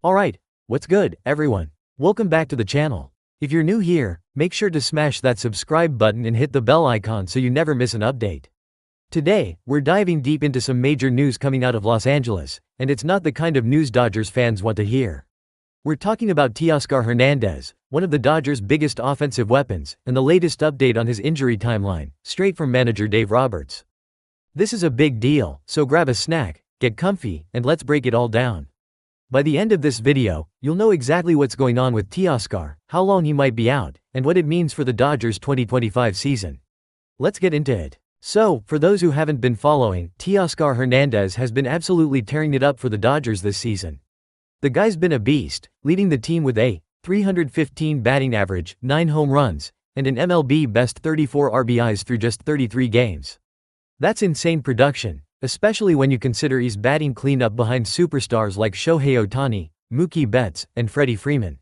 Alright, what's good, everyone? Welcome back to the channel. If you're new here, make sure to smash that subscribe button and hit the bell icon so you never miss an update. Today, we're diving deep into some major news coming out of Los Angeles, and it's not the kind of news Dodgers fans want to hear. We're talking about Teoscar Hernandez, one of the Dodgers' biggest offensive weapons, and the latest update on his injury timeline, straight from manager Dave Roberts. This is a big deal, so grab a snack, get comfy, and let's break it all down. By the end of this video, you'll know exactly what's going on with Teoscar, how long he might be out, and what it means for the Dodgers' 2025 season. Let's get into it. So, for those who haven't been following, Teoscar Hernandez has been absolutely tearing it up for the Dodgers this season. The guy's been a beast, leading the team with a .315 batting average, 9 home runs, and an MLB best 34 RBIs through just 33 games. That's insane production, especially when you consider he's batting cleanup behind superstars like Shohei Ohtani, Mookie Betts, and Freddie Freeman.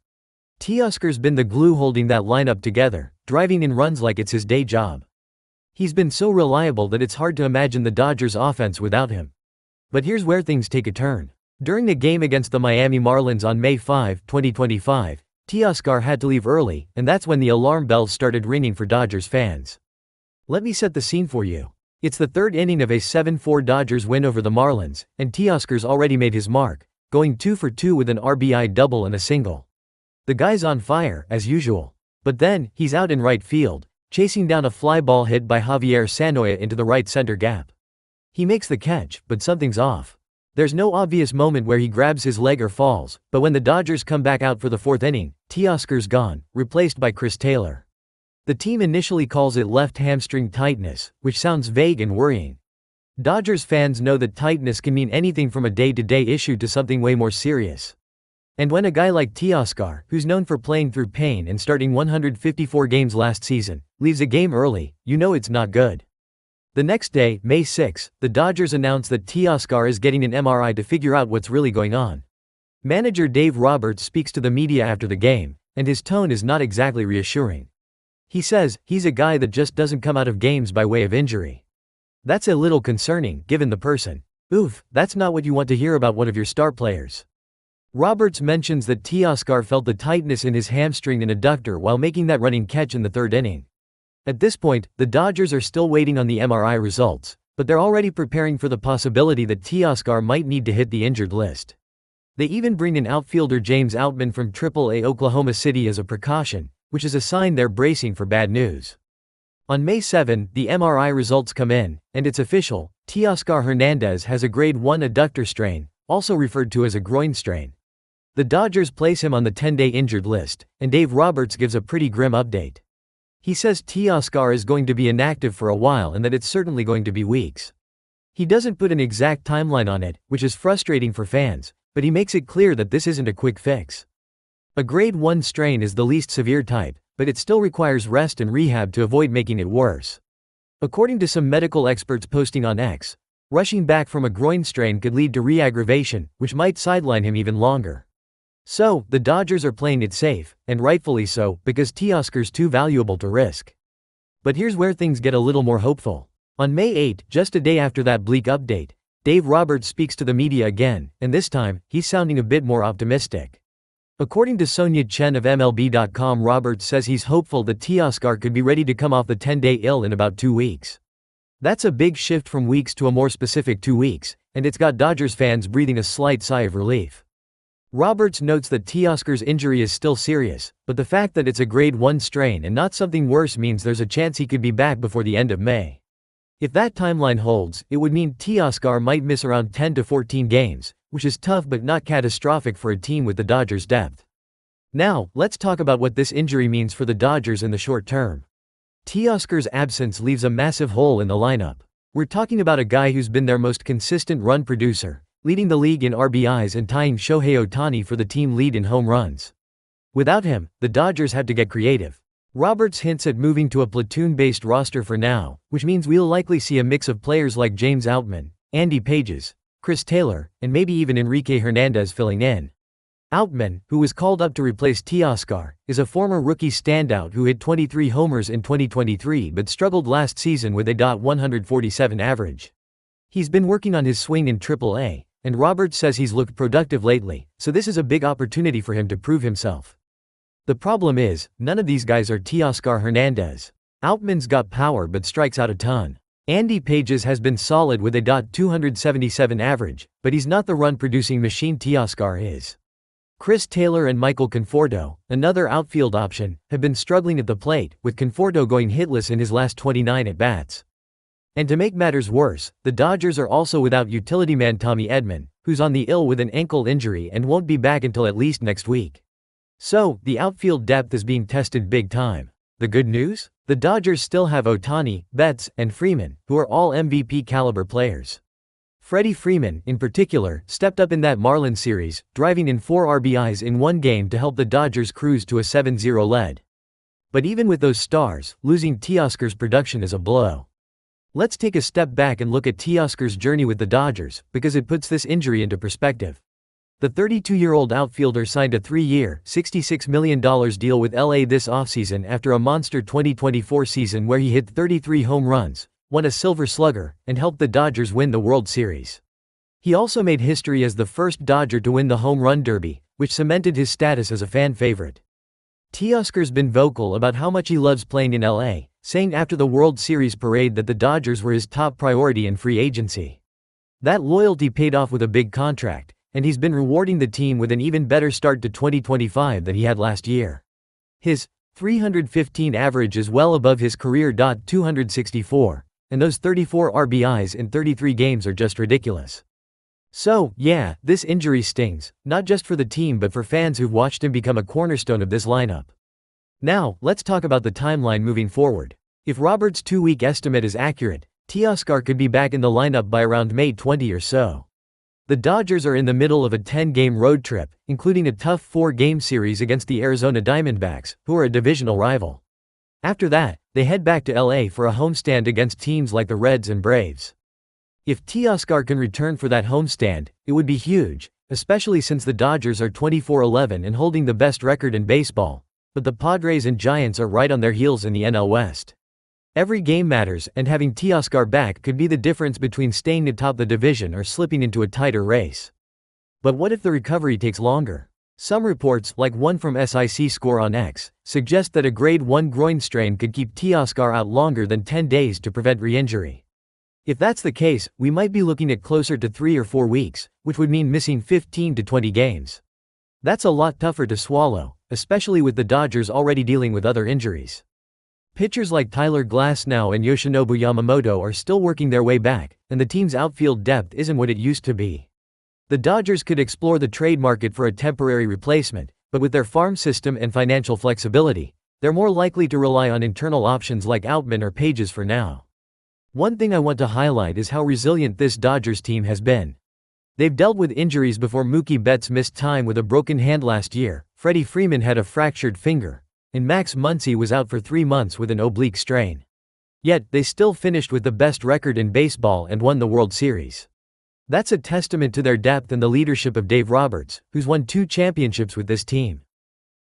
Teoscar's been the glue holding that lineup together, driving in runs like it's his day job. He's been so reliable that it's hard to imagine the Dodgers' offense without him. But here's where things take a turn. During a game against the Miami Marlins on May 5, 2025, Teoscar had to leave early, and that's when the alarm bells started ringing for Dodgers fans. Let me set the scene for you. It's the third inning of a 7-4 Dodgers win over the Marlins, and Teoscar's already made his mark, going 2 for 2 with an RBI double and a single. The guy's on fire, as usual. But then, he's out in right field, chasing down a fly ball hit by Javier Sanoya into the right center gap. He makes the catch, but something's off. There's no obvious moment where he grabs his leg or falls, but when the Dodgers come back out for the fourth inning, Teoscar's gone, replaced by Chris Taylor. The team initially calls it left hamstring tightness, which sounds vague and worrying. Dodgers fans know that tightness can mean anything from a day-to-day issue to something way more serious. And when a guy like Teoscar, who's known for playing through pain and starting 154 games last season, leaves a game early, you know it's not good. The next day, May 6, the Dodgers announce that Teoscar is getting an MRI to figure out what's really going on. Manager Dave Roberts speaks to the media after the game, and his tone is not exactly reassuring. He says, he's a guy that just doesn't come out of games by way of injury. That's a little concerning, given the person. Oof, that's not what you want to hear about one of your star players. Roberts mentions that Teoscar felt the tightness in his hamstring and adductor while making that running catch in the third inning. At this point, the Dodgers are still waiting on the MRI results, but they're already preparing for the possibility that Teoscar might need to hit the injured list. They even bring in outfielder James Outman from AAA Oklahoma City as a precaution, which is a sign they're bracing for bad news. On May 7, the MRI results come in, and it's official, Teoscar Hernandez has a grade 1 adductor strain, also referred to as a groin strain. The Dodgers place him on the 10-day injured list, and Dave Roberts gives a pretty grim update. He says Teoscar is going to be inactive for a while and that it's certainly going to be weeks. He doesn't put an exact timeline on it, which is frustrating for fans, but he makes it clear that this isn't a quick fix. A grade 1 strain is the least severe type, but it still requires rest and rehab to avoid making it worse. According to some medical experts posting on X, rushing back from a groin strain could lead to re-aggravation, which might sideline him even longer. So, the Dodgers are playing it safe, and rightfully so, because Teoscar's too valuable to risk. But here's where things get a little more hopeful. On May 8, just a day after that bleak update, Dave Roberts speaks to the media again, and this time, he's sounding a bit more optimistic. According to Sonia Chen of MLB.com, Roberts says he's hopeful that Teoscar could be ready to come off the 10-day IL in about 2 weeks. That's a big shift from weeks to a more specific 2 weeks, and it's got Dodgers fans breathing a slight sigh of relief. Roberts notes that Teoscar's injury is still serious, but the fact that it's a grade 1 strain and not something worse means there's a chance he could be back before the end of May. If that timeline holds, it would mean Teoscar might miss around 10 to 14 games, which is tough but not catastrophic for a team with the Dodgers' depth. Now, let's talk about what this injury means for the Dodgers in the short term. Teoscar's absence leaves a massive hole in the lineup. We're talking about a guy who's been their most consistent run producer, leading the league in RBIs and tying Shohei Ohtani for the team lead in home runs. Without him, the Dodgers have to get creative. Roberts hints at moving to a platoon-based roster for now, which means we'll likely see a mix of players like James Outman, Andy Pages, Chris Taylor, and maybe even Enrique Hernandez filling in. Outman, who was called up to replace Teoscar, is a former rookie standout who hit 23 homers in 2023 but struggled last season with a .147 average. He's been working on his swing in AAA, and Roberts says he's looked productive lately, so this is a big opportunity for him to prove himself. The problem is, none of these guys are Teoscar Hernandez. Outman's got power but strikes out a ton. Andy Pages has been solid with a .277 average, but he's not the run-producing machine Teoscar is. Chris Taylor and Michael Conforto, another outfield option, have been struggling at the plate, with Conforto going hitless in his last 29 at-bats. And to make matters worse, the Dodgers are also without utility man Tommy Edman, who's on the IL with an ankle injury and won't be back until at least next week. So, the outfield depth is being tested big time. The good news? The Dodgers still have Ohtani, Betts, and Freeman, who are all MVP-caliber players. Freddie Freeman, in particular, stepped up in that Marlins series, driving in 4 RBIs in one game to help the Dodgers cruise to a 7-0 lead. But even with those stars, losing Teoscar's production is a blow. Let's take a step back and look at Teoscar's journey with the Dodgers, because it puts this injury into perspective. The 32-year-old outfielder signed a 3-year, $66 million deal with LA this offseason after a monster 2024 season where he hit 33 home runs, won a Silver Slugger, and helped the Dodgers win the World Series. He also made history as the first Dodger to win the Home Run Derby, which cemented his status as a fan favorite. Teoscar's been vocal about how much he loves playing in LA, saying after the World Series parade that the Dodgers were his top priority in free agency. That loyalty paid off with a big contract, and he's been rewarding the team with an even better start to 2025 than he had last year. His .315 average is well above his career .264, and those 34 RBIs in 33 games are just ridiculous. So, yeah, this injury stings, not just for the team but for fans who've watched him become a cornerstone of this lineup. Now, let's talk about the timeline moving forward. If Roberts' 2-week estimate is accurate, Teoscar could be back in the lineup by around May 20 or so. The Dodgers are in the middle of a 10-game road trip, including a tough 4-game series against the Arizona Diamondbacks, who are a divisional rival. After that, they head back to LA for a homestand against teams like the Reds and Braves. If Teoscar can return for that homestand, it would be huge, especially since the Dodgers are 24-11 and holding the best record in baseball, but the Padres and Giants are right on their heels in the NL West. Every game matters, and having Teoscar back could be the difference between staying atop the division or slipping into a tighter race. But what if the recovery takes longer? Some reports, like one from SIC Score on X, suggest that a grade 1 groin strain could keep Teoscar out longer than 10 days to prevent re-injury. If that's the case, we might be looking at closer to 3 or 4 weeks, which would mean missing 15 to 20 games. That's a lot tougher to swallow, especially with the Dodgers already dealing with other injuries. Pitchers like Tyler Glasnow and Yoshinobu Yamamoto are still working their way back, and the team's outfield depth isn't what it used to be. The Dodgers could explore the trade market for a temporary replacement, but with their farm system and financial flexibility, they're more likely to rely on internal options like Outman or Pages for now. One thing I want to highlight is how resilient this Dodgers team has been. They've dealt with injuries before. Mookie Betts missed time with a broken hand last year, Freddie Freeman had a fractured finger, and Max Muncy was out for 3 months with an oblique strain. Yet, they still finished with the best record in baseball and won the World Series. That's a testament to their depth and the leadership of Dave Roberts, who's won 2 championships with this team.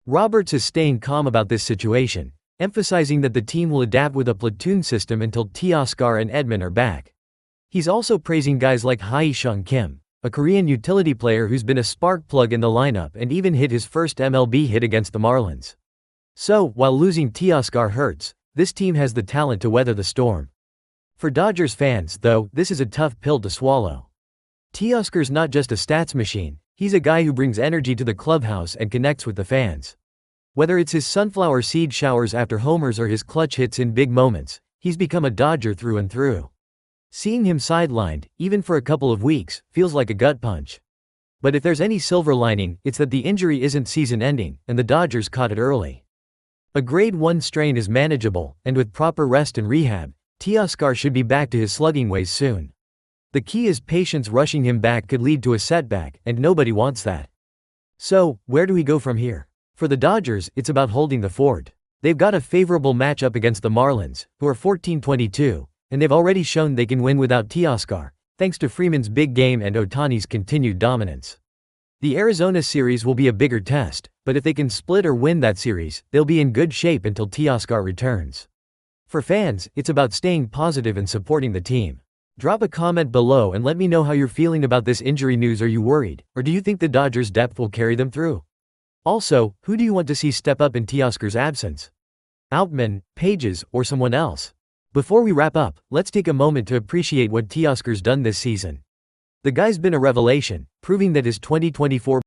Roberts is staying calm about this situation, emphasizing that the team will adapt with a platoon system until Teoscar and Edman are back. He's also praising guys like Hye-Sung Kim, a Korean utility player who's been a spark plug in the lineup and even hit his first MLB hit against the Marlins. So, while losing Teoscar hurts, this team has the talent to weather the storm. For Dodgers fans, though, this is a tough pill to swallow. Teoscar's not just a stats machine, he's a guy who brings energy to the clubhouse and connects with the fans. Whether it's his sunflower seed showers after homers or his clutch hits in big moments, he's become a Dodger through and through. Seeing him sidelined, even for a couple of weeks, feels like a gut punch. But if there's any silver lining, it's that the injury isn't season-ending, and the Dodgers caught it early. A grade 1 strain is manageable, and with proper rest and rehab, Teoscar should be back to his slugging ways soon. The key is patience. Rushing him back could lead to a setback, and nobody wants that. So, where do we go from here? For the Dodgers, it's about holding the fort. They've got a favorable matchup against the Marlins, who are 14-22, and they've already shown they can win without Teoscar, thanks to Freeman's big game and Ohtani's continued dominance. The Arizona series will be a bigger test, but if they can split or win that series, they'll be in good shape until Teoscar returns. For fans, it's about staying positive and supporting the team. Drop a comment below and let me know how you're feeling about this injury news. Are you worried, or do you think the Dodgers' depth will carry them through? Also, who do you want to see step up in Teoscar's absence? Outman, Pages, or someone else? Before we wrap up, let's take a moment to appreciate what Teoscar's done this season. The guy's been a revelation, proving that his 2024